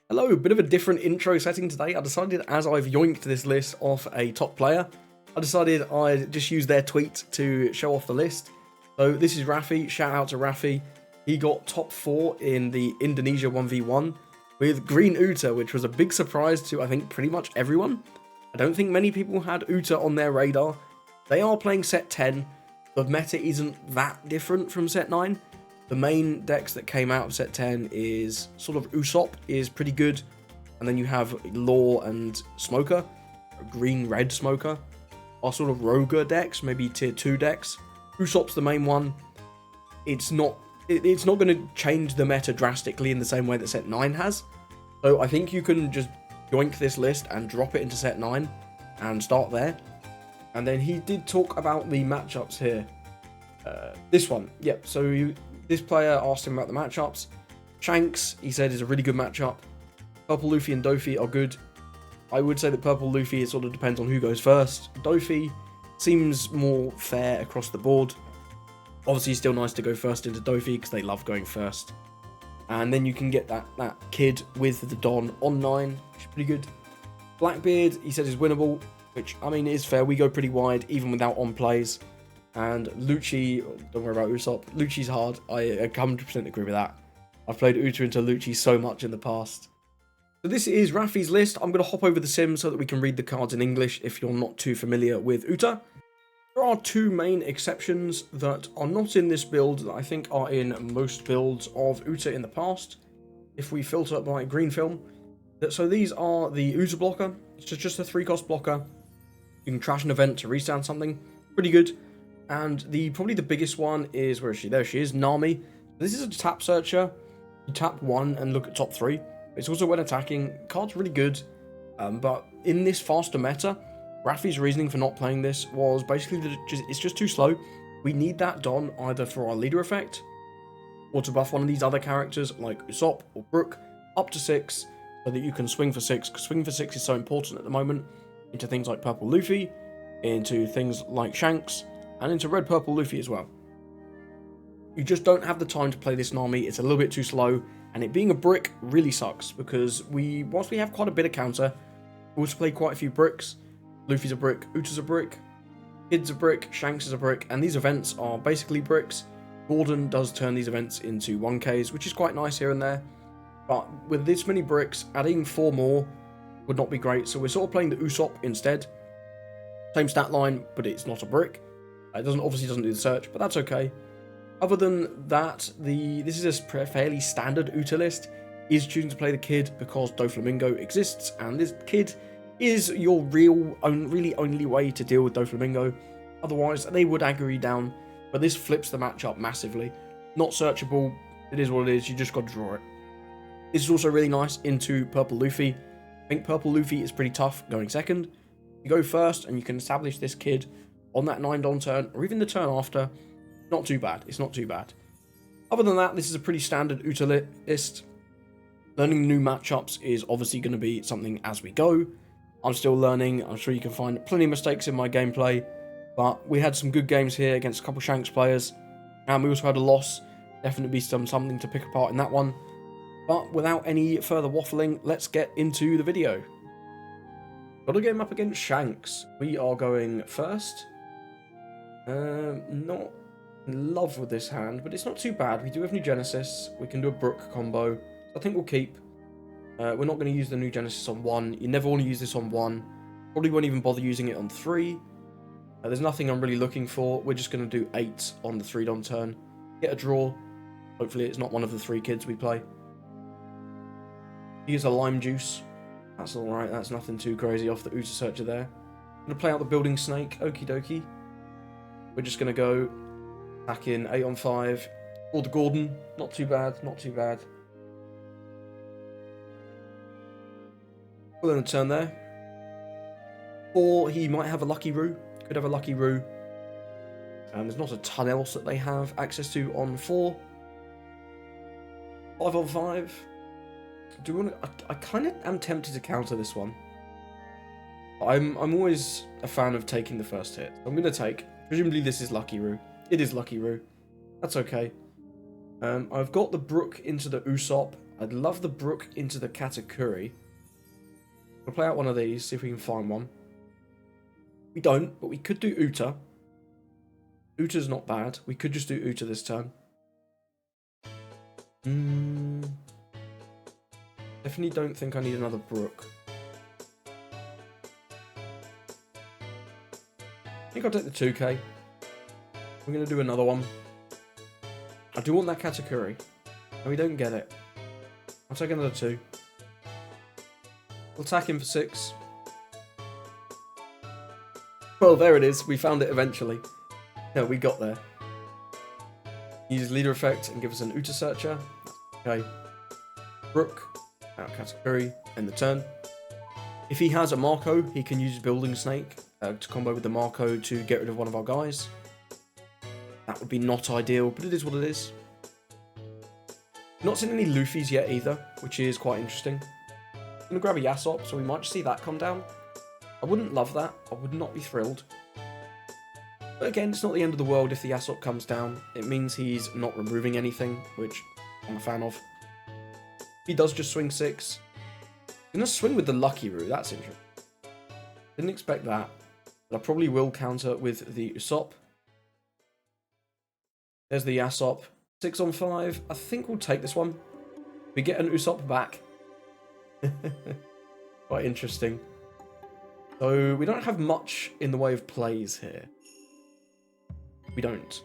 Hello, bit of a different intro setting today. I decided, as I've yoinked this list off a top player, I decided I'd just use their tweet to show off the list. So this is Raffy, shout out to Raffy. He got top 4 in the Indonesia 1v1 with Green Uta, which was a big surprise to, I think, pretty much everyone. I don't think many people had Uta on their radar. They are playing set 10. The meta isn't that different from set 9. The main decks that came out of set 10 is sort of Usopp is pretty good. And then you have Law and Smoker, green-red Smoker, are sort of Roger decks, maybe tier 2 decks. Usopp's the main one. It's not going to change the meta drastically in the same way that set 9 has. So I think you can just yoink this list and drop it into set 9 and start there. And then he did talk about the matchups here. This one, yep, so this player asked him about the matchups. Shanks, he said, is a really good matchup. Purple Luffy and Dofi are good. I would say that Purple Luffy, it sort of depends on who goes first. Dofi seems more fair across the board. Obviously, it's still nice to go first into Dofi because they love going first. And then you can get that kid with the Don on 9, which is pretty good. Blackbeard, he said, is winnable, which, I mean, is fair. We go pretty wide, even without on plays. And Lucci, don't worry about Usopp. Lucci's hard. I 100% agree with that. I've played Uta into Lucci so much in the past. So this is Raffy's list. I'm going to hop over the sim so that we can read the cards in English if you're not too familiar with Uta. There are two main exceptions that are not in this build that I think are in most builds of Uta in the past, if we filter by green film. So these are the Uta blocker. It's just a 3-cost blocker. You can trash an event to restand something. Pretty good. And probably the biggest one is, where is she? There she is, Nami. This is a tap searcher. You tap 1 and look at top 3. It's also when attacking. Card's really good. But in this faster meta, Raffy's reasoning for not playing this was basically that it's just too slow. We need that Don either for our leader effect or to buff one of these other characters like Usopp or Brook up to 6 so that you can swing for 6, because swing for 6 is so important at the moment into things like Purple Luffy, into things like Shanks, and into Red Purple Luffy as well. You just don't have the time to play this Nami. It's a little bit too slow, and it being a brick really sucks because whilst we have quite a bit of counter, we also play quite a few bricks. Luffy's a brick, Uta's a brick, Kid's a brick, Shanks is a brick, and these events are basically bricks. Gordon does turn these events into 1Ks, which is quite nice here and there, but with this many bricks, adding 4 more would not be great, so we're sort of playing the Usopp instead. Same stat line, but it's not a brick. It obviously doesn't do the search, but that's okay. Other than that, this is a fairly standard Uta list. Is choosing to play the Kid because Doflamingo exists, and this Kid is your really only way to deal with Doflamingo. Otherwise, they would aggro you down, but this flips the matchup massively. Not searchable, it is what it is, you just got to draw it. This is also really nice into Purple Luffy. I think Purple Luffy is pretty tough going second. You go first, and you can establish this Kid on that 9 Don turn, or even the turn after. Not too bad. It's not too bad. Other than that, this is a pretty standard Uta list. Learning new matchups is obviously going to be something as we go. I'm still learning. I'm sure you can find plenty of mistakes in my gameplay, but we had some good games here against a couple Shanks players, and we also had a loss. Definitely something to pick apart in that one. But without any further waffling, let's get into the video. Got a game up against Shanks. We are going first. Not in love with this hand, but it's not too bad. We do have New Genesis. We can do a Brook combo. So I think we'll keep. We're not going to use the New Genesis on 1. You never want to use this on 1. Probably won't even bother using it on 3. There's nothing I'm really looking for. We're just going to do 8 on the 3 Don turn. Get a draw. Hopefully it's not one of the 3 kids we play. Use a lime juice. That's alright. That's nothing too crazy off the Uta searcher there. I'm going to play out the building snake. Okie dokie. We're just going to go back in 8 on 5. Or the Gordon. Not too bad. Not too bad. Well, in the turn there. Or he might have a Lucky Roo. Could have a Lucky Roo. There's not a ton else that they have access to on 4. 5 on 5. Do we want to, I kind of am tempted to counter this one. I'm always a fan of taking the first hit. I'm going to take. Presumably this is Lucky Roo. It is Lucky Roo. That's okay. I've got the Brook into the Usopp. I'd love the Brook into the Katakuri. We'll play out one of these, see if we can find one. We don't, but we could do Uta. Uta's not bad. We could just do Uta this turn. Definitely don't think I need another Brook. I think I'll take the 2k. We're going to do another one. I do want that Katakuri. And we don't get it. I'll take another 2. We'll attack him for 6. Well, there it is. We found it eventually. Yeah, we got there. Use leader effect and give us an Uta Searcher. Okay. Brook. Out Katakuri. End the turn. If he has a Marco, he can use Building Snake to combo with the Marco to get rid of one of our guys. That would be not ideal, but it is what it is. Not seen any Luffys yet either, which is quite interesting. I'm going to grab a Yasop, so we might just see that come down. I wouldn't love that. I would not be thrilled. But again, it's not the end of the world if the Yasop comes down. It means he's not removing anything, which I'm a fan of. He does just swing 6. He's going to swing with the Lucky Roo. That's interesting. Didn't expect that. But I probably will counter with the Usopp. There's the Yasop. 6 on 5. I think we'll take this one. We get an Usopp back. Quite interesting. So we don't have much in the way of plays here. We don't.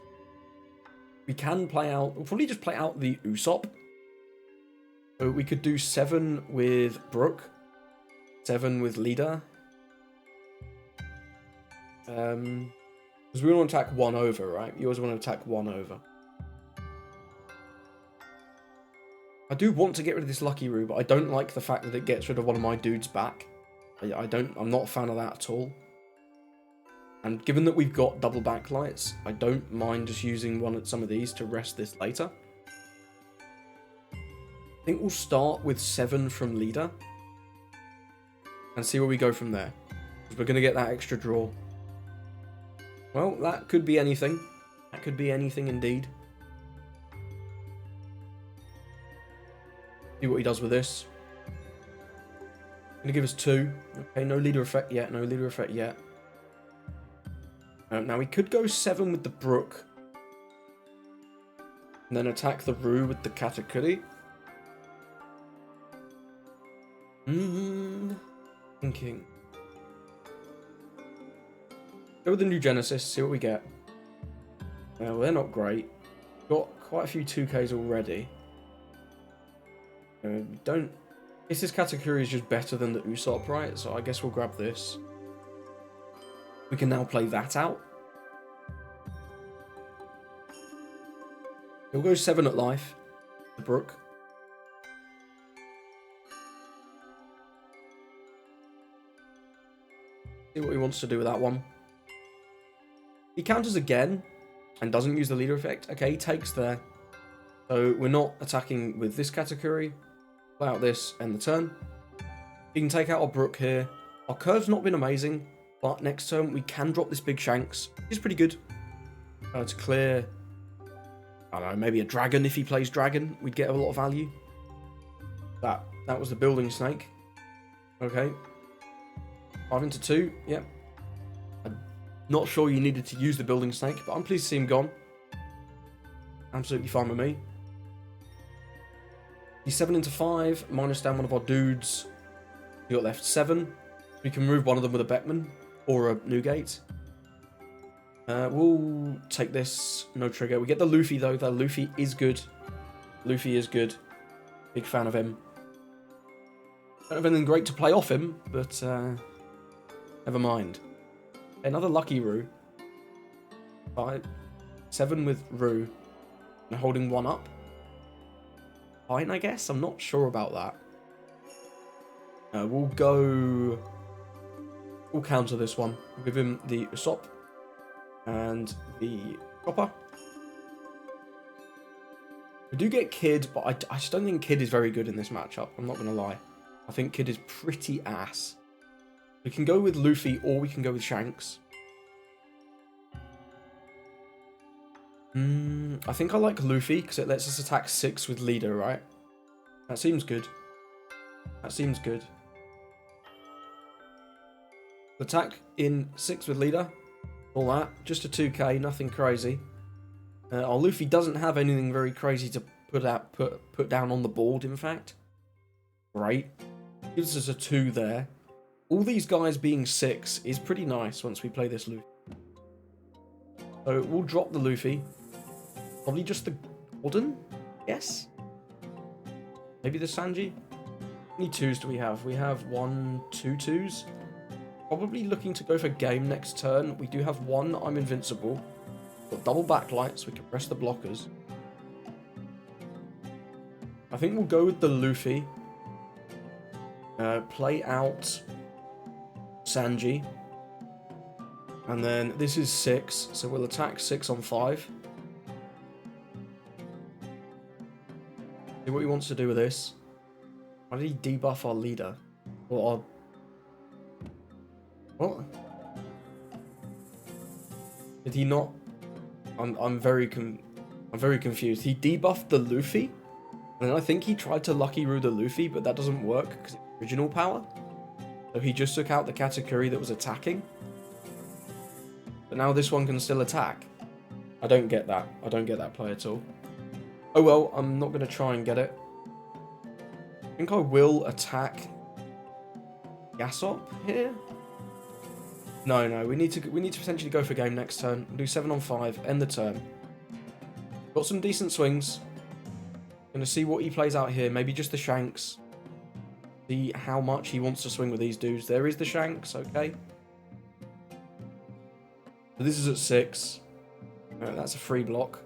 We can play out... We'll probably just play out the Usopp. So we could do 7 with Brook. 7 with Leader. Because we want to attack 1 over, right? You always want to attack 1 over. I do want to get rid of this Lucky Roo, but I don't like the fact that it gets rid of one of my dudes back. I'm not a fan of that at all. And given that we've got double backlights, I don't mind just using some of these to rest this later. I think we'll start with 7 from Leader. And see where we go from there. Because we're going to get that extra draw. Well, that could be anything. That could be anything indeed. See what he does with this. Gonna give us 2. Okay, no leader effect yet. No leader effect yet. Now we could go 7 with the Brook. And then attack the Roo with the Katakuri. Thinking. Go with the new Genesis, see what we get. Well, they're not great. Got quite a few 2Ks already. Don't... This Katakuri is just better than the Usopp, right? So I guess we'll grab this. We can now play that out. He'll go 7 at life. The Brook. See what he wants to do with that one. He counters again and doesn't use the leader effect. Okay, he takes there. So we're not attacking with this Katakuri. Play out this, end the turn. We can take out our Brook here. Our curve's not been amazing, but next turn we can drop this big Shanks. It's pretty good. To clear, I don't know, maybe a dragon if he plays dragon. We'd get a lot of value. That was the Building Snake. Okay. 5 into 2, yep. I'm not sure you needed to use the Building Snake, but I'm pleased to see him gone. Absolutely fine with me. He's 7 into 5, minus down one of our dudes. We got left 7. We can move one of them with a Beckman or a Newgate. We'll take this, no trigger. We get the Luffy though. The Luffy is good. Luffy is good. Big fan of him. Don't have anything great to play off him, but never mind. Another Lucky Roo. 7 with Roo. And holding 1 up. Fine, I guess. I'm not sure about that. We'll counter this one. We'll give him the Usopp and the Chopper. We do get Kid, but I just don't think Kid is very good in this matchup. I'm not going to lie. I think Kid is pretty ass. We can go with Luffy or we can go with Shanks. I think I like Luffy because it lets us attack 6 with Leader, right? That seems good. That seems good. Attack in 6 with leader. All that. Just a 2k, nothing crazy. Our Luffy doesn't have anything very crazy to put down on the board, in fact. Great. Gives us a 2 there. All these guys being 6 is pretty nice once we play this Luffy. So we'll drop the Luffy. Probably just the Gordon? Yes? Maybe the Sanji? How many 2s do we have? We have 1, 2 2s. Probably looking to go for game next turn. We do have 1 I'm invincible. Got double backlight so we can press the blockers. I think we'll go with the Luffy. Play out Sanji. And then this is 6, so we'll attack 6 on 5. See what he wants to do with this. Why did he debuff our leader? Or our... What? Did he not? I'm very confused. He debuffed the Luffy, and then I think he tried to Lucky Roo the Luffy, but that doesn't work because it's original power. So he just took out the Katakuri that was attacking. But now this one can still attack. I don't get that. I don't get that play at all. Oh well, I'm not going to try and get it. I think I will attack Yasop here. No, we need to potentially go for game next turn. We'll do 7 on 5, end the turn. Got some decent swings. Gonna see what he plays out here. Maybe just the Shanks. See how much he wants to swing with these dudes. There is the Shanks, okay. So this is at 6. That's a free block.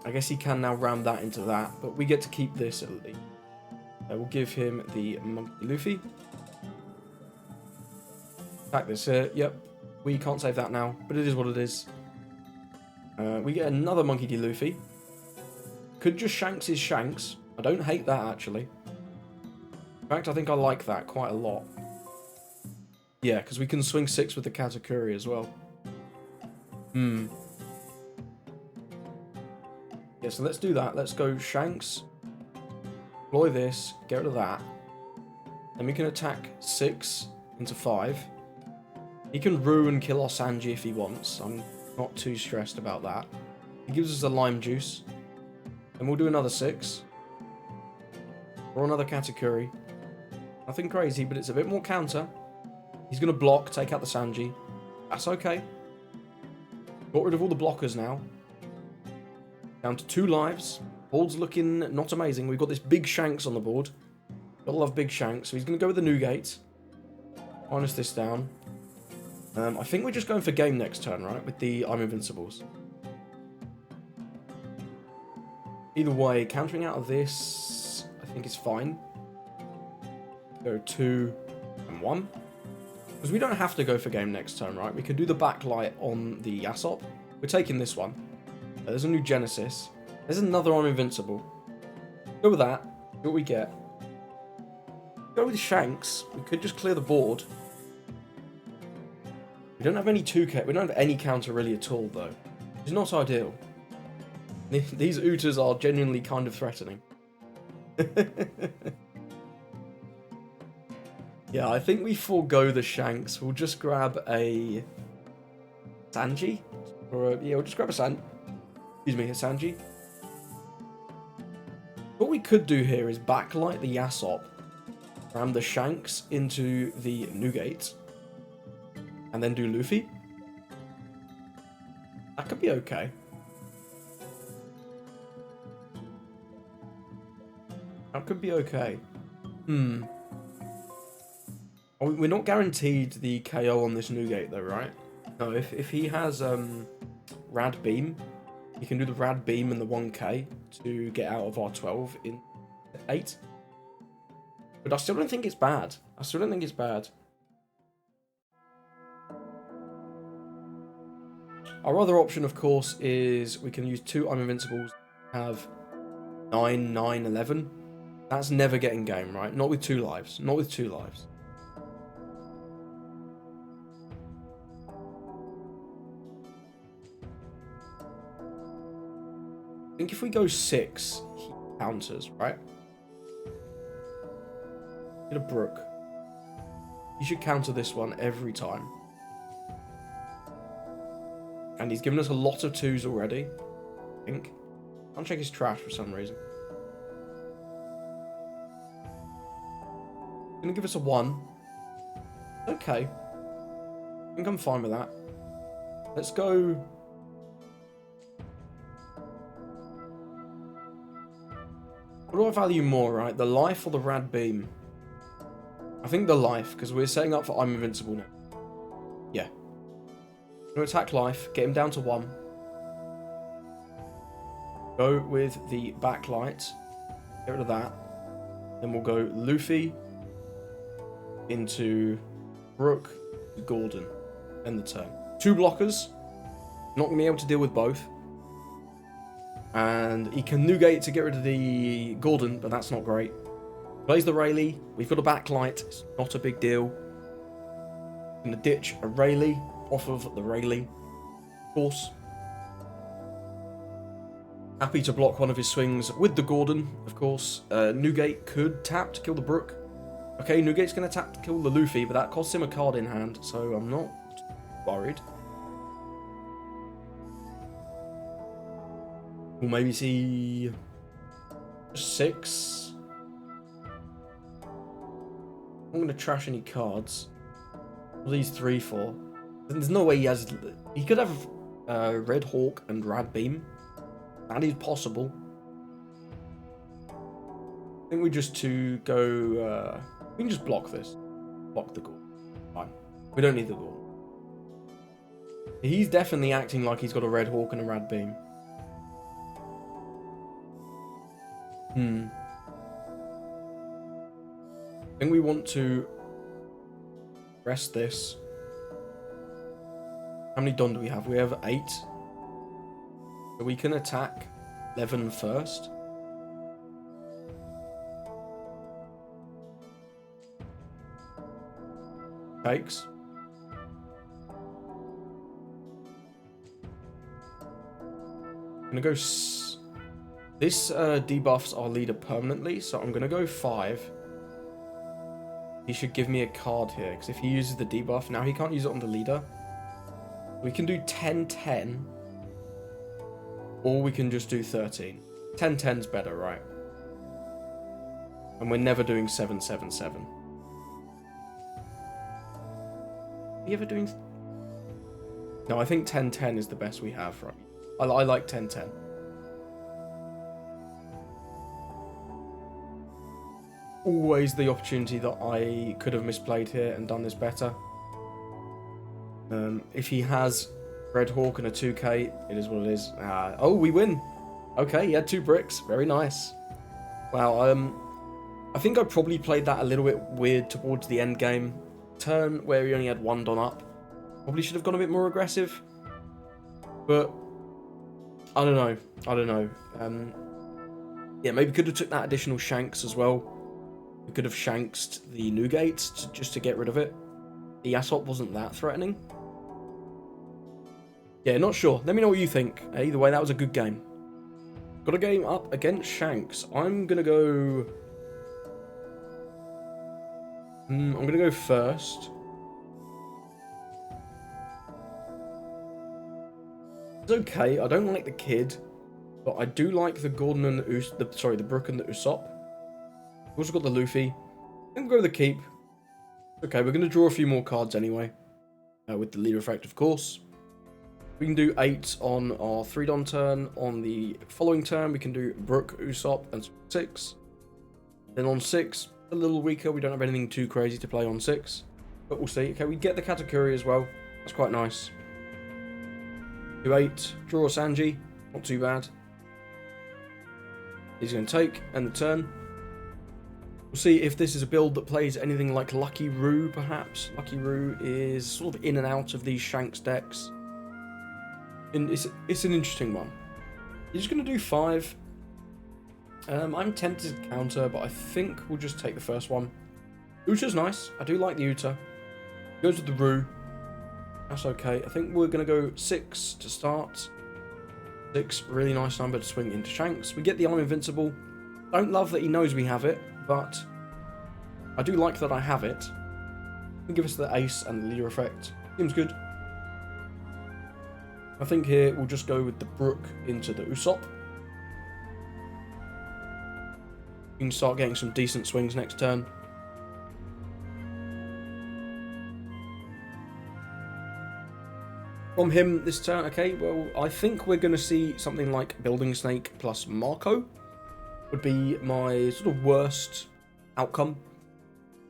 I guess he can now ram that into that, but we get to keep this at least. We'll give him the Monkey Luffy. Attack this here. Yep. We can't save that now, but it is what it is. We get another Monkey D. Luffy. Could just Shanks his Shanks. I don't hate that, actually. In fact, I think I like that quite a lot. Yeah, because we can swing 6 with the Katakuri as well. Yeah, so let's do that. Let's go Shanks. Deploy this. Get rid of that. Then we can attack 6 into 5. He can ruin kill our Sanji if he wants. I'm not too stressed about that. He gives us a lime juice. And we'll do another 6. Or another Katakuri. Nothing crazy, but it's a bit more counter. He's going to block, take out the Sanji. That's okay. Got rid of all the blockers now. Down to 2 lives. Board's looking not amazing. We've got this big Shanks on the board. Gotta love big Shanks. So he's going to go with the Newgate. Minus this down. I think we're just going for game next turn, right? With the I'm Invincibles. Either way, countering out of this, I think is fine. Go 2 and 1. Because we don't have to go for game next turn, right? We can do the backlight on the Yasop. We're taking this one. There's a new Genesis. There's another I'm Invincible. Go with that. See what we get. Go with Shanks. We could just clear the board. We don't have any 2k. We don't have any counter really at all, though. It's not ideal. These Utas are genuinely kind of threatening. Yeah, I think we forego the Shanks. We'll just grab a Sanji. Or yeah, we'll just grab a Sanji. What we could do here is backlight the Yasop, ram the Shanks into the Newgate, and then do Luffy. That could be okay. That could be okay. We're not guaranteed the KO on this Newgate though, right? No, if he has Rad Beam, he can do the Rad Beam and the 1k to get out of R12 in 8. But I still don't think it's bad. Our other option, of course, is we can use 2 I'm Invincibles, have 9, 9, 11. That's never getting game, right? Not with 2 lives. Not with 2 lives. I think if we go 6, he counters, right? Get a Brook. You should counter this one every time. And he's given us a lot of 2s already, I think. I'll check his trash for some reason. Gonna give us a 1. Okay. I think I'm fine with that. Let's go. What do I value more, right? The life or the rad beam? I think the life, because we're setting up for I'm invincible now. Yeah. I'm going to attack life, get him down to 1. Go with the backlight. Get rid of that. Then we'll go Luffy into Brook, Gordon. End the turn. 2 blockers. Not going to be able to deal with both. And he can Nugate to get rid of the Gordon, but that's not great. Plays the Rayleigh. We've got a backlight. It's not a big deal. Going to ditch a Rayleigh off of the Rayleigh. Of course. Happy to block one of his swings with the Gordon, of course. Nugate could tap to kill the Brook. Okay, Nugate's going to tap to kill the Luffy, but that costs him a card in hand, so I'm not worried. We'll maybe see 6. I'm going to trash any cards. What are these 3 for? There's no way he has... He could have Red Hawk and Rad Beam. That is possible. I think we just go... we can just block this. Block the Gordon. Fine. We don't need the Gordon. He's definitely acting like he's got a Red Hawk and a Rad Beam. I think we want to rest this. How many Don do we have? We have 8. So we can attack 11 first. Takes. I'm gonna go. This debuffs our leader permanently, so I'm gonna go 5. He should give me a card here, because if he uses the debuff, now he can't use it on the leader. We can do 10-10, or we can just do 13. 10-10's better, right? And we're never doing 7-7-7. Are you ever doing... No, I think 10-10 is the best we have, right? I like 10-10. Always the opportunity that I could have misplayed here and done this better. If he has Red Hawk and a 2k, it is what it is. Oh, we win. Okay, he had 2 bricks. Very nice. Wow, I think I probably played that a little bit weird towards the end game. Turn where he only had 1 Don up. Probably should have gone a bit more aggressive. But, I don't know. Yeah, maybe could have took that additional Shanks as well. We could have Shanksed the Nugate just to get rid of it. The Yasop wasn't that threatening. Yeah, not sure. Let me know what you think. Either way, that was a good game. Got a game up against Shanks. I'm going to go... I'm going to go first. It's okay. I don't like the Kid, but I do like the Gordon and the Brook and the Usopp. We've also got the Luffy. I'm going to go with the Keep. Okay, we're going to draw a few more cards anyway. With the leader effect, of course. We can do 8 on our 3 Don turn. On the following turn, we can do Brook, Usopp, and 6. Then on 6, a little weaker. We don't have anything too crazy to play on 6. But we'll see. Okay, we get the Katakuri as well. That's quite nice. Do 8. Draw a Sanji. Not too bad. He's going to take, end the turn. We'll see if this is a build that plays anything like Lucky Roo, perhaps. Lucky Roo is sort of in and out of these Shanks decks. And it's an interesting one. He's going to do 5. I'm tempted to counter, but I think we'll just take the first one. Uta's nice. I do like the Uta. Goes with the Roo. That's okay. I think we're going to go 6 to start. 6, really nice number to swing into Shanks. We get the I'm Invincible. Don't love that he knows we have it, but I do like that I have it. Give us the ace and the leader effect. Seems good. I think here we'll just go with the Brook into the Usopp. You can start getting some decent swings next turn. From him this turn, okay, well, I think we're going to see something like Building Snake plus Marco would be my sort of worst outcome.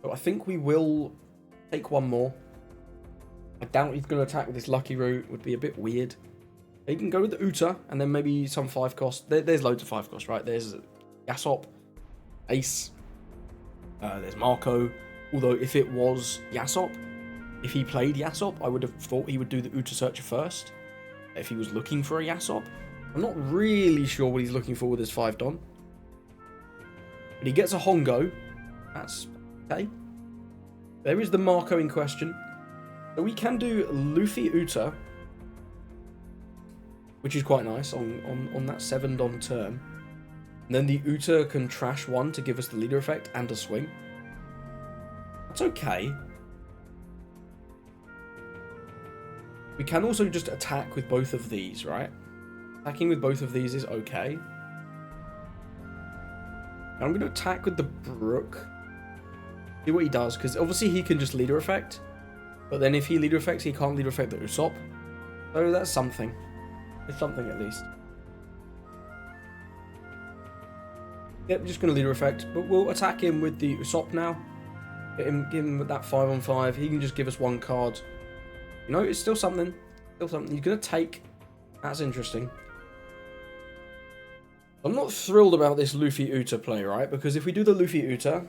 So I think we will take one more. I doubt he's going to attack with this Lucky Root. Would be a bit weird. He can go with the Uta and then maybe some 5 cost. There's loads of 5 cost, right? There's Yasop, Ace, there's Marco. Although if it was Yasop, if he played Yasop, I would have thought he would do the Uta Searcher first. If he was looking for a Yasop. I'm not really sure what he's looking for with his 5 Don. But he gets a Hongo. That's okay. There is the Marco in question. So we can do Luffy Uta, which is quite nice on that 7 Don turn. And then the Uta can trash 1 to give us the leader effect and a swing. That's okay. We can also just attack with both of these, right? Attacking with both of these is okay. I'm going to attack with the Brook. See what he does, because obviously he can just leader effect. But then if he leader effects, he can't leader effect the Usopp. So that's something. It's something at least. Yep, just going to leader effect. But we'll attack him with the Usopp now. Give him with that 5-on-5. He can just give us 1 card. You know, it's still something. Still something. He's going to take. That's interesting. I'm not thrilled about this Luffy Uta play, right? Because if we do the Luffy Uta,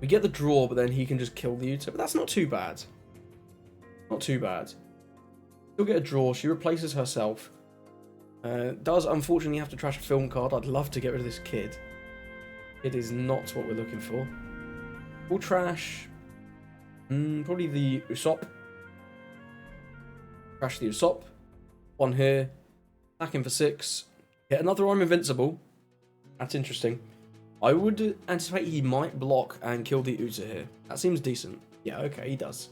we get the draw, but then he can just kill the Uta. But that's not too bad. Not too bad. She'll get a draw. She replaces herself. Does unfortunately have to trash a film card. I'd love to get rid of this kid. It is not what we're looking for. We'll trash. Probably the Usopp. Trash the Usopp. 1 here. Attack him for 6. Get another I'm invincible. That's interesting. I would anticipate he might block and kill the Uta here. That seems decent. Yeah, okay, he does.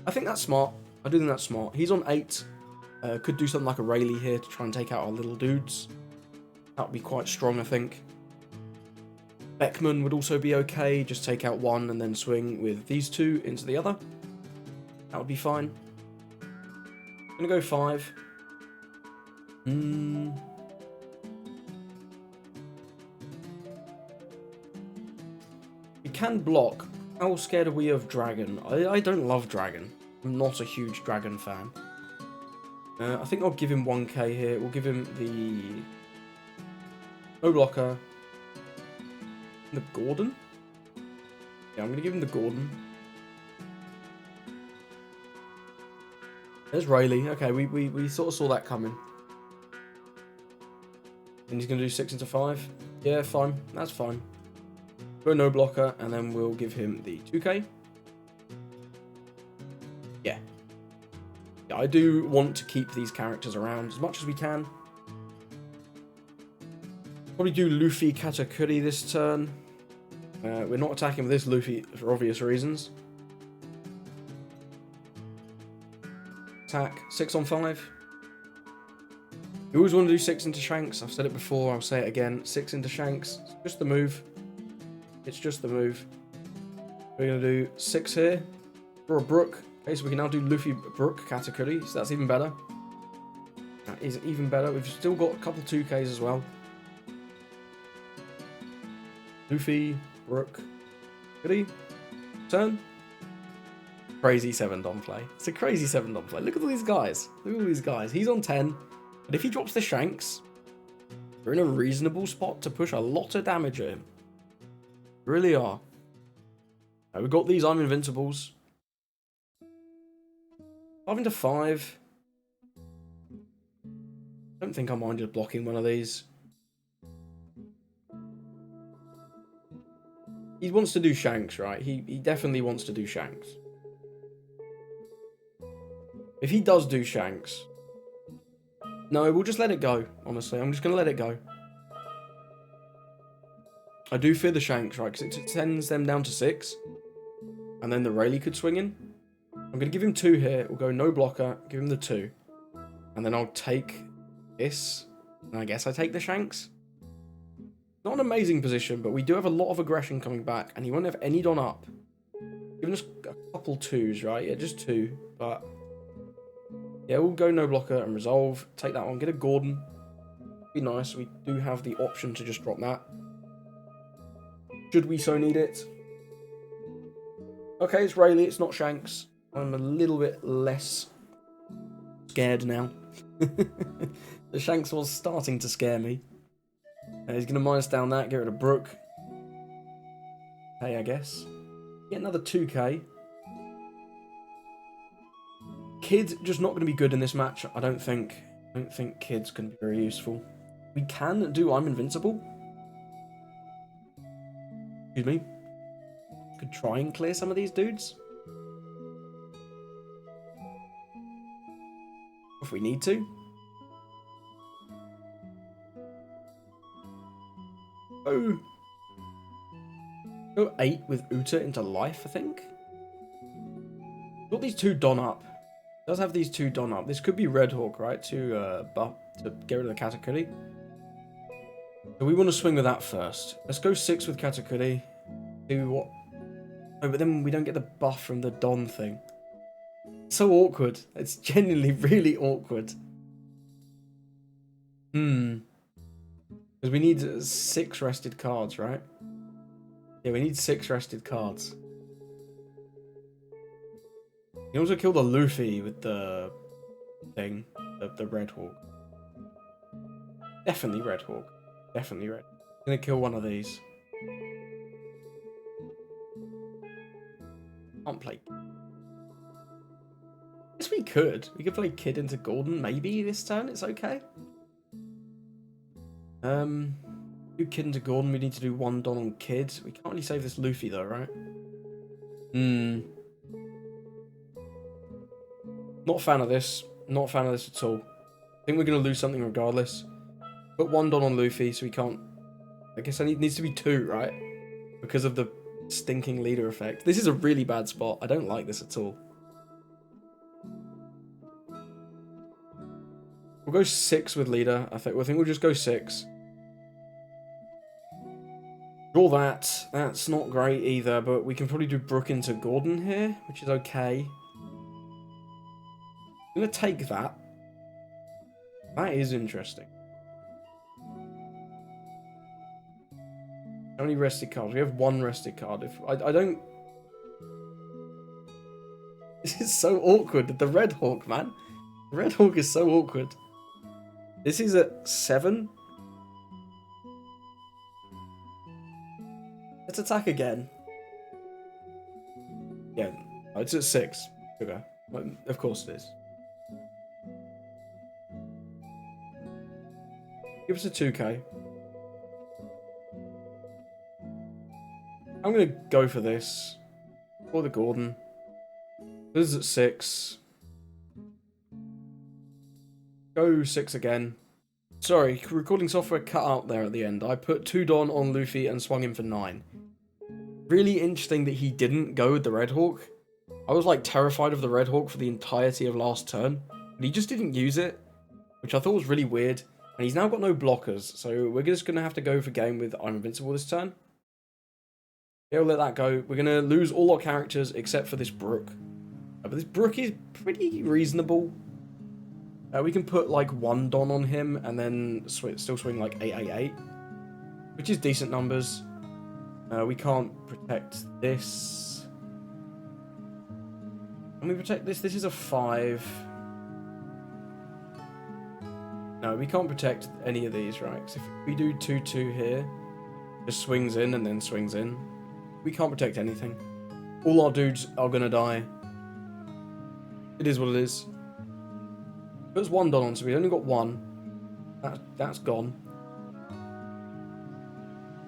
I think that's smart. I do think that's smart. He's on 8. Could do something like a Rayleigh here to try and take out our little dudes. That would be quite strong, I think. Beckman would also be okay. Just take out 1 and then swing with these 2 into the other. That would be fine. I'm going to go 5. We can block. How scared are we of Dragon? I don't love Dragon. I'm not a huge Dragon fan. I think I'll give him 1k here. We'll give him the no blocker. The Gordon? Yeah, I'm going to give him the Gordon. There's Rayleigh. Okay, we sort of saw that coming. And he's going to do 6 into 5. Yeah, fine. That's fine. Go no blocker, and then we'll give him the 2k. Yeah. Yeah, I do want to keep these characters around as much as we can. Probably do Luffy Katakuri this turn. We're not attacking with this Luffy for obvious reasons. Attack 6-on-5. You always want to do 6 into Shanks. I've said it before, I'll say it again. 6 into Shanks. It's just the move. It's just the move. We're going to do 6 here. For a Brook. Okay, so we can now do Luffy Brook Katakuri. So that's even better. That is even better. We've still got a couple 2Ks as well. Luffy, Brook, Katakuri. Turn. Crazy 7-Dom play. It's a crazy 7-Dom play. Look at all these guys. Look at all these guys. He's on 10. But if he drops the Shanks, we're in a reasonable spot to push a lot of damage at him. Really are. Now, we've got these I'm Invincibles. 5 into 5. I don't think I mind just blocking one of these. He wants to do Shanks, right? He definitely wants to do Shanks. If he does do Shanks... No, we'll just let it go, honestly. I'm just going to let it go. I do fear the Shanks, right? Because it sends them down to 6. And then the Rayleigh could swing in. I'm going to give him 2 here. We'll go no blocker. Give him the 2. And then I'll take this. And I guess I take the Shanks. Not an amazing position, but we do have a lot of aggression coming back. And he won't have any Don up. Giving us a couple 2s, right? Yeah, just 2. But yeah, we'll go no blocker and resolve. Take that one. Get a Gordon. Be nice. We do have the option to just drop that. Should we so need it? Okay, it's Rayleigh. It's not Shanks. I'm a little bit less scared now. The Shanks was starting to scare me. He's going to minus down that. Get rid of Brook. Hey, I guess. Get another 2k. Kid just not going to be good in this match, I don't think. I don't think Kid's going to be very useful. We can do I'm invincible. Excuse me. Could try and clear some of these dudes. If we need to. Oh. Go 8 with Uta into life, I think. Got these 2 Don up. Does have these 2 Don up. This could be Red Hawk, right? To get rid of the Katakuri. So we want to swing with that first. Let's go 6 with Katakuri. Do what? Oh, but then we don't get the buff from the Don thing. It's so awkward. It's genuinely really awkward. Because we need 6 rested cards, right? Yeah, we need 6 rested cards. You can also kill the Luffy with the thing. The Red Hawk. Definitely Red Hawk. Definitely Red. I'm gonna kill one of these. Can't play. Yes, we could. We could play Kid into Gordon, maybe this turn. It's okay. Do Kid into Gordon. We need to do 1 Don on Kid. We can't really save this Luffy though, right? Not a fan of this. Not a fan of this at all. I think we're gonna lose something regardless. Put 1 Don on Luffy, so we can't. I guess it needs to be 2, right? Because of the stinking leader effect. This is a really bad spot. I don't like this at all. We'll go 6 with leader. I think we'll just go 6. Draw that. That's not great either, but we can probably do Brook into Gordon here, which is okay. I'm gonna take that. That is interesting. How many rested cards? We have 1 rested card. If I don't. This is so awkward. The Red Hawk, man. The Red Hawk is so awkward. This is at 7. Let's attack again. Yeah, it's at 6. Okay, of course it is. Give us a 2k. I'm gonna go for this. Or the Gordon. This is at 6. Go 6 again. Sorry, recording software cut out there at the end. I put 2 Don on Luffy and swung him for 9. Really interesting that he didn't go with the Red Hawk. I was like terrified of the Red Hawk for the entirety of last turn. But he just didn't use it. Which I thought was really weird. And he's now got no blockers. So we're just going to have to go for game with I'm invincible this turn. Yeah, we'll let that go. We're going to lose all our characters except for this Brook. But this Brook is pretty reasonable. We can put like 1 Don on him and then still swing like 888. Which is decent numbers. We can't protect this. Can we protect this? This is a 5. No, we can't protect any of these, right? Because if we do 2-2 here, just swings in and then swings in. We can't protect anything. All our dudes are going to die. It is what it is. Puts 1 Don on, so we only got 1. That's gone.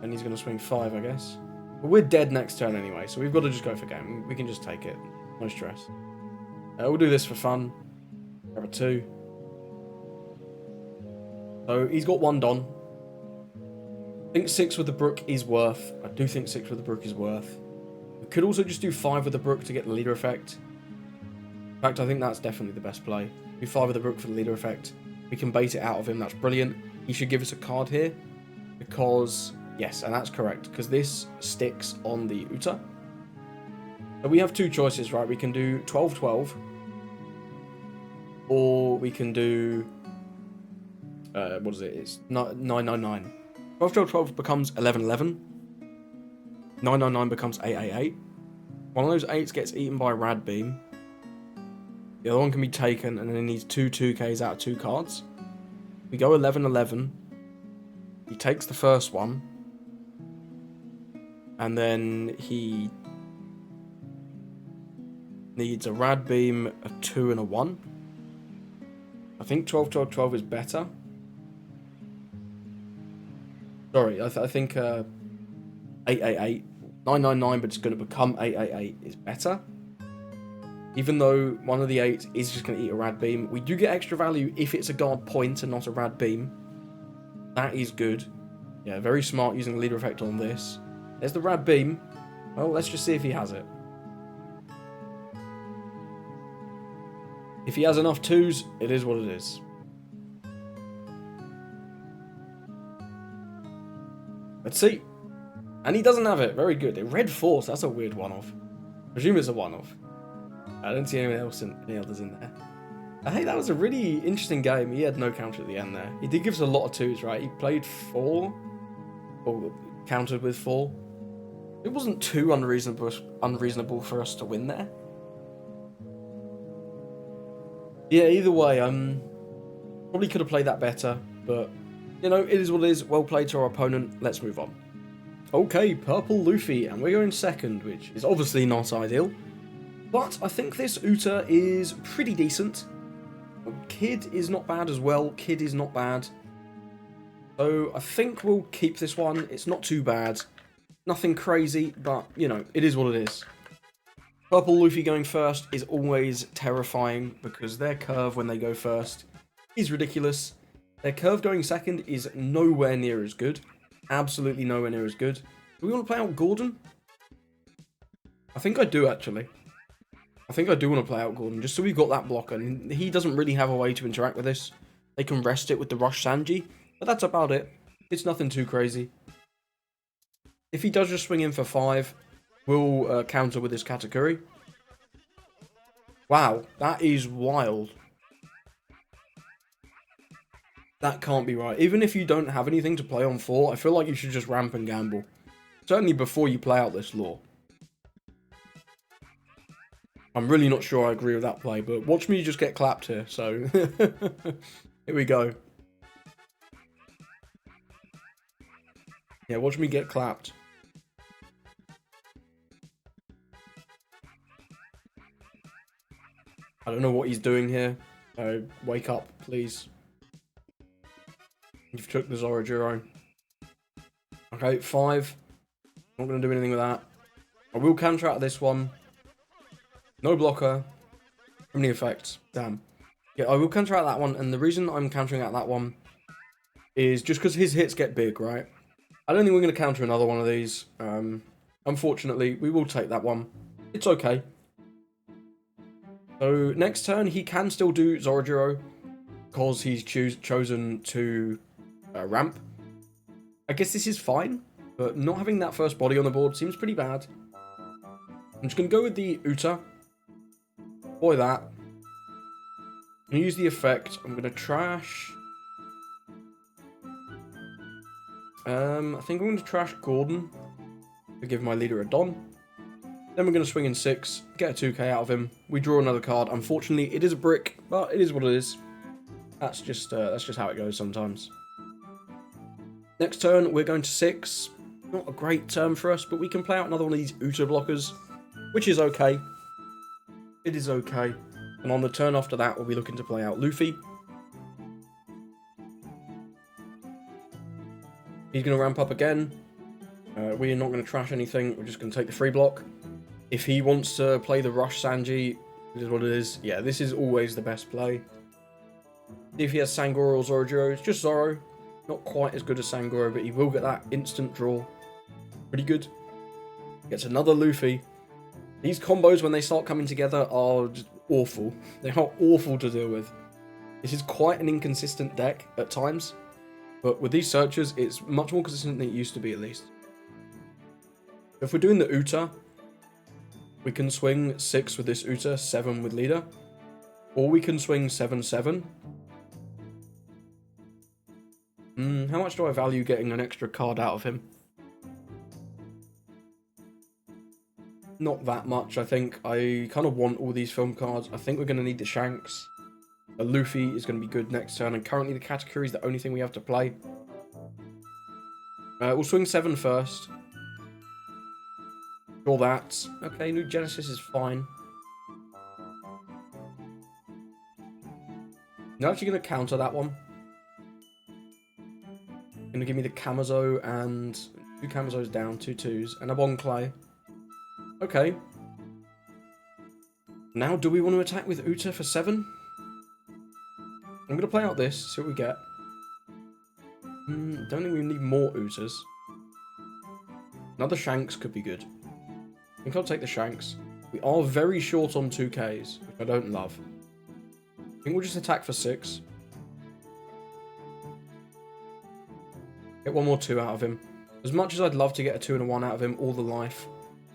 And he's going to swing 5, I guess. But we're dead next turn anyway, so we've got to just go for game. We can just take it. No stress. We'll do this for fun. Grab a 2. So he's got 1 Don. I think 6 with the Brook is worth. I do think 6 with the Brook is worth. We could also just do 5 with the Brook to get the leader effect. In fact, I think that's definitely the best play. Do 5 with the Brook for the leader effect. We can bait it out of him. That's brilliant. He should give us a card here. Because, yes, and that's correct. Because this sticks on the Uta. So we have 2 choices, right? We can do 12-12. Or we can do... what is it? It's 9-9-9. 12-12 becomes 11-11. 9-9-9 becomes 8-8-8. One of those 8s gets eaten by Rad Beam. The other one can be taken, and then he needs 2 2Ks out of 2 cards. We go 11-11. He takes the first one. And then he needs a Rad Beam, a 2, and a 1. I think 12-12-12 is better. Sorry, I think 8-8-8. 9-9-9, but it's going to become 8-8-8 is better. Even though one of the 8s is just going to eat a Rad Beam. We do get extra value if it's a guard point and not a Rad Beam. That is good. Yeah, very smart using the leader effect on this. There's the Rad Beam. Well, let's just see if he has it. If he has enough 2s, it is what it is. Let's see. And he doesn't have it. Very good. A Red Force. That's a weird one-off. I presume it's a one-off. I don't see anyone else any others in there. Hey, that was a really interesting game. He had no counter at the end there. He did give us a lot of 2s, right? He played 4. Or countered with 4. It wasn't too unreasonable for us to win there. Yeah, either way, probably could have played that better, but, you know, it is what it is. Well played to our opponent. Let's move on. Okay, Purple Luffy, and we're going second, which is obviously not ideal. But I think this Uta is pretty decent. Kid is not bad as well. Kid is not bad. So I think we'll keep this one. It's not too bad. Nothing crazy, but, you know, it is what it is. Purple Luffy going first is always terrifying because their curve when they go first is ridiculous. Their curve going second is nowhere near as good. Absolutely nowhere near as good. Do we want to play out Gordon? I think I do, actually. I think I do want to play out Gordon, just so we've got that blocker. And he doesn't really have a way to interact with this. They can rest it with the Rush Sanji, but that's about it. It's nothing too crazy. If he does just swing in for 5, we'll counter with his Katakuri. Wow, that is wild. That can't be right. Even if you don't have anything to play on 4, I feel like you should just ramp and gamble. Certainly before you play out this lore. I'm really not sure I agree with that play, but watch me just get clapped here, so... Here we go. Yeah, watch me get clapped. I don't know what he's doing here. Wake up, please. You've took the Zorojuro. Okay, 5. Not going to do anything with that. I will counter out this one. No blocker. How many effects? Damn. Yeah, I will counter out that one, and the reason I'm countering out that one is just because his hits get big, right? I don't think we're going to counter another one of these. Unfortunately, we will take that one. It's okay. So, next turn, he can still do Zorojuro because he's chosen to ramp. I guess this is fine, but not having that first body on the board seems pretty bad. I'm just going to go with the Uta. Boy, that. I'm going to use the effect. I'm going to trash... I think I'm going to trash Gordon to give my leader a Don. Then we're going to swing in 6, get a 2k out of him. We draw another card. Unfortunately, it is a brick, but it is what it is. That's just how it goes sometimes. Next turn, we're going to 6. Not a great turn for us, but we can play out another one of these Uta blockers, which is okay. It is okay. And on the turn after that, we'll be looking to play out Luffy. He's going to ramp up again. We are not going to trash anything. We're just going to take the free block. If he wants to play the Rush Sanji, it is what it is. Yeah, this is always the best play. See if he has Sangoro or Zorojuro. It's just Zoro. Not quite as good as Sangoro, but he will get that instant draw. Pretty good. Gets another Luffy. These combos, when they start coming together, are just awful. They are awful to deal with. This is quite an inconsistent deck at times, but with these searchers, it's much more consistent than it used to be, at least. If we're doing the Uta, we can swing 6 with this Uta, 7 with leader, or we can swing 7-7. How much do I value getting an extra card out of him? Not that much, I think. I kind of want all these film cards. I think we're going to need the Shanks. The Luffy is going to be good next turn, and currently the Katakuri is the only thing we have to play. We'll swing 7 first. Draw that. Okay, New Genesis is fine. I'm actually going to counter that one. Going to give me the Kamazo and 2 Kamazos down, 2 2s, and a Bon Clay. Okay. Now, do we want to attack with Uta for 7? I'm going to play out this, see what we get. Don't think we need more Utas. Another Shanks could be good. I think I'll take the Shanks. We are very short on 2Ks, which I don't love. I think we'll just attack for 6. Get one more 2 out of him. As much as I'd love to get a 2 and a 1 out of him all the life,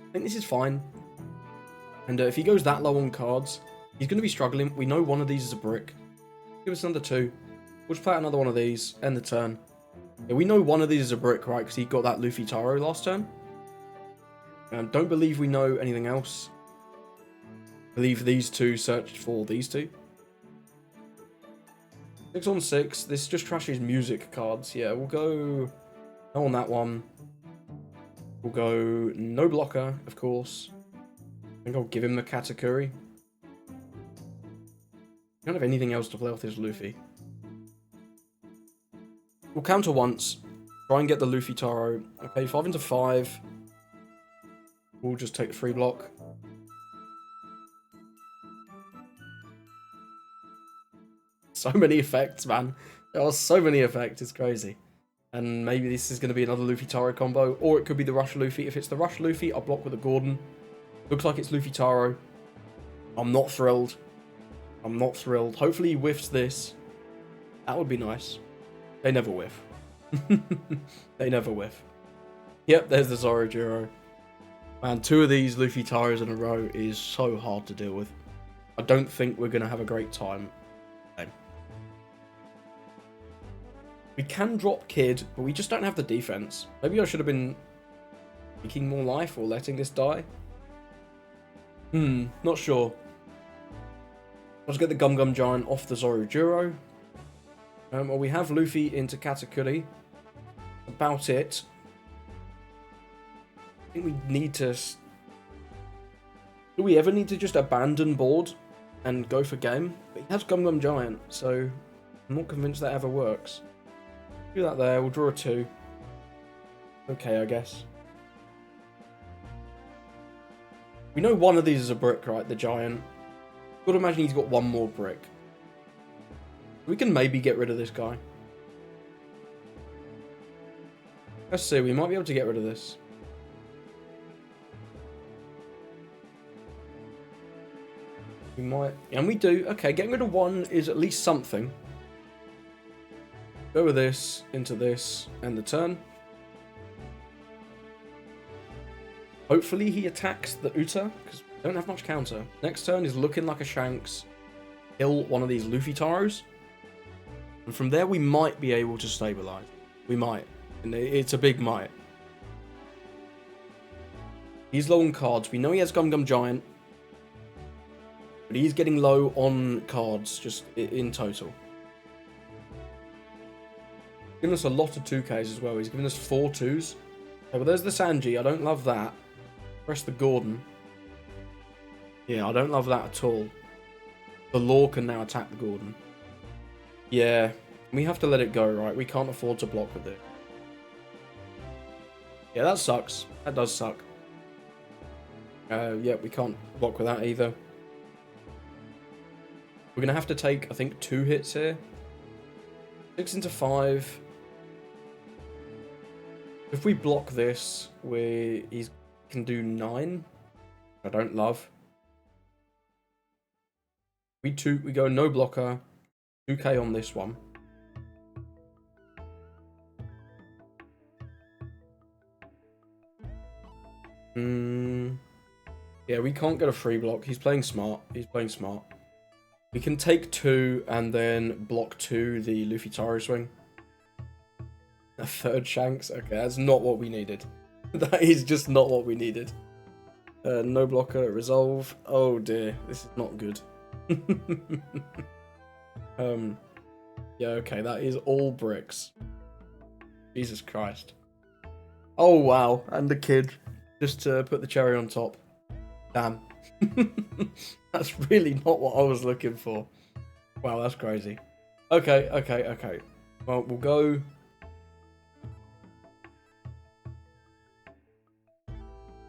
I think this is fine. And if he goes that low on cards, he's going to be struggling. We know one of these is a brick. Give us another 2. We'll just play out another one of these. End the turn. Yeah, we know one of these is a brick, right? Because he got that Luffy Taro last turn. Don't believe we know anything else. Believe these 2 searched for these 2. 6 on 6. This just trashes music cards. Yeah, we'll go no on that one. We'll go no blocker, of course. I think I'll give him the Katakuri. Don't have anything else to play off this Luffy. We'll counter once. Try and get the Luffy Taro. Okay, 5 into 5. We'll just take the free block. So many effects, man. There are so many effects, it's crazy. And maybe this is going to be another Luffy Taro combo, or it could be the Rush Luffy. If it's the Rush Luffy, I'll block with a Gordon. Looks like it's Luffy Taro. I'm not thrilled. I'm not thrilled. Hopefully he whiffs this. That would be nice. They never whiff. They never whiff. Yep, there's the Zorojiro. Man, 2 of these Luffy Taros in a row is so hard to deal with. I don't think we're going to have a great time. We can drop Kid, but we just don't have the defense. Maybe I should have been making more life or letting this die. Not sure. Let's get the Gum Gum Giant off the Zorojiro. Well, we have Luffy into Katakuri. About it. I think we need to... Do we ever need to just abandon board and go for game? But he has Gum Gum Giant, so I'm not convinced that ever works. Do that there, we'll draw a 2. Okay, I guess. We know one of these is a brick, right? The giant. Gotta imagine he's got one more brick. We can maybe get rid of this guy. Let's see, we might be able to get rid of this. We might, and we do. Okay, getting rid of 1 is at least something. Go with this, into this, and the turn. Hopefully he attacks the Uta, because we don't have much counter. Next turn is looking like a Shanks. Kill one of these Luffy Taros. And from there we might be able to stabilize. We might. And it's a big might. He's low on cards. We know he has Gum Gum Giant. But he's getting low on cards, just in total. Given us a lot of 2Ks as well. He's given us 4 2s. Okay, well, there's the Sanji. I don't love that. Press the Gordon. Yeah, I don't love that at all. The Law can now attack the Gordon. Yeah, we have to let it go, right? We can't afford to block with it. Yeah, that sucks. That does suck. Yeah, we can't block with that either. We're going to have to take, I think, 2 hits here. 6 into 5. If we block this, he can do 9. I don't love. We go no blocker, 2k on this one. Yeah, we can't get a free block. He's playing smart. He's playing smart. We can take 2 and then block 2 the Luffy Taro swing. A third Shanks. Okay, that's not what we needed. That is just not what we needed. No blocker, resolve. Oh dear, this is not good. Yeah, okay, that is all bricks. Jesus Christ. Oh wow, and the kid. Just to put the cherry on top. Damn. That's really not what I was looking for. Wow, that's crazy. Okay. Well, we'll go...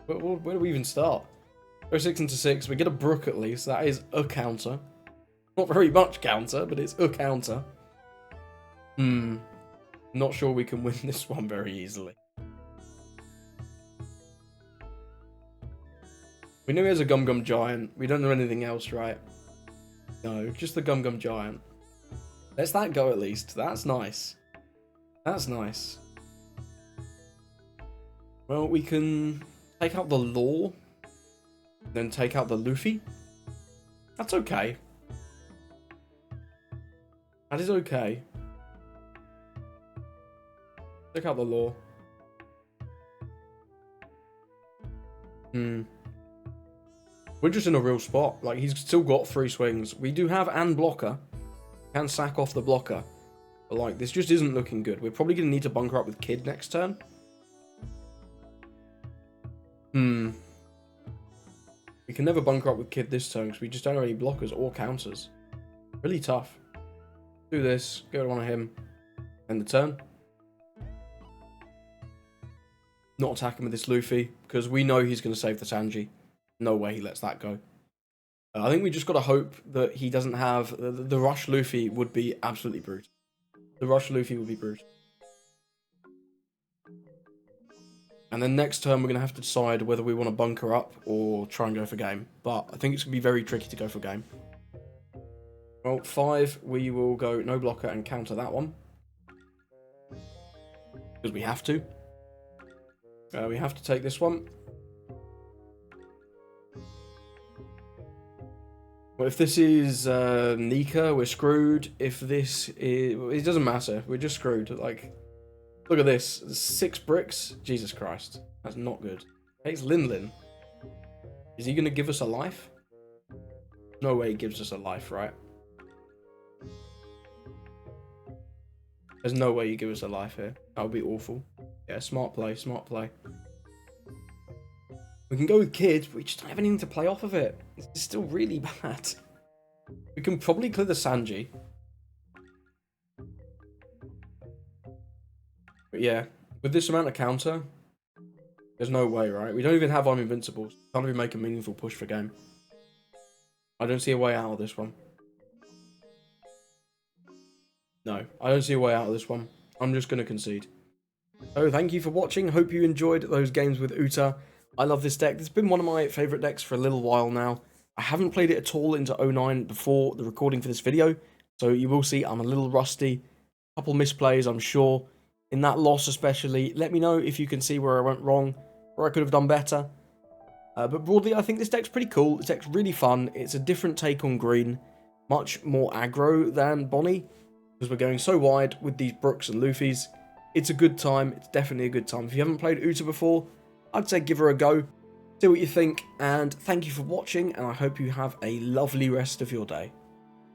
Where do we even start? Go 6 into 6. We get a brook at least. That is a counter. Not very much counter, but it's a counter. Not sure we can win this one very easily. We know he has a Gum Gum Giant. We don't know anything else, right? No, just the Gum Gum Giant. Let's that go at least. That's nice. That's nice. Well, we can take out the Law. Then take out the Luffy. That's okay. That is okay. Take out the Law. We're just in a real spot. Like, he's still got 3 swings. We do have an blocker. Can sack off the blocker. But, like, this just isn't looking good. We're probably going to need to bunker up with Kid next turn. We can never bunker up with Kid this turn because we just don't have any blockers or counters. Really tough. Do this. Go on him. End the turn. Not attacking with this Luffy because we know he's going to save the Sanji. No way he lets that go. I think we just got to hope that he doesn't have... The Rush Luffy would be absolutely brutal. The Rush Luffy would be brutal. And then next turn we're going to have to decide whether we want to bunker up or try and go for game. But I think it's going to be very tricky to go for game. Well, 5, we will go no blocker and counter that one. Because we have to. We have to take this one. Well, if this is Nika, we're screwed. If this is... It doesn't matter. We're just screwed. Like, look at this. 6 bricks. Jesus Christ. That's not good. Hey, it's Lin. Is he going to give us a life? No way he gives us a life, right? There's no way you give us a life here. That would be awful. Yeah, smart play, smart play. We can go with Kid, but we just don't have anything to play off of it. It's still really bad. We can probably clear the Sanji. But yeah, with this amount of counter, there's no way, right? We don't even have Invincibles. Can't even make a meaningful push for game. I don't see a way out of this one. No, I don't see a way out of this one. I'm just going to concede. So thank you for watching. Hope you enjoyed those games with Uta. I love this deck. It's been one of my favourite decks for a little while now. I haven't played it at all into 09 before the recording for this video. So you will see I'm a little rusty. A couple misplays, I'm sure. In that loss especially. Let me know if you can see where I went wrong. Where I could have done better. But broadly, I think this deck's pretty cool. This deck's really fun. It's a different take on green. Much more aggro than Bonnie. Because we're going so wide with these Brooks and Luffys. It's a good time. It's definitely a good time. If you haven't played Uta before, I'd say give her a go. See what you think. And thank you for watching. And I hope you have a lovely rest of your day.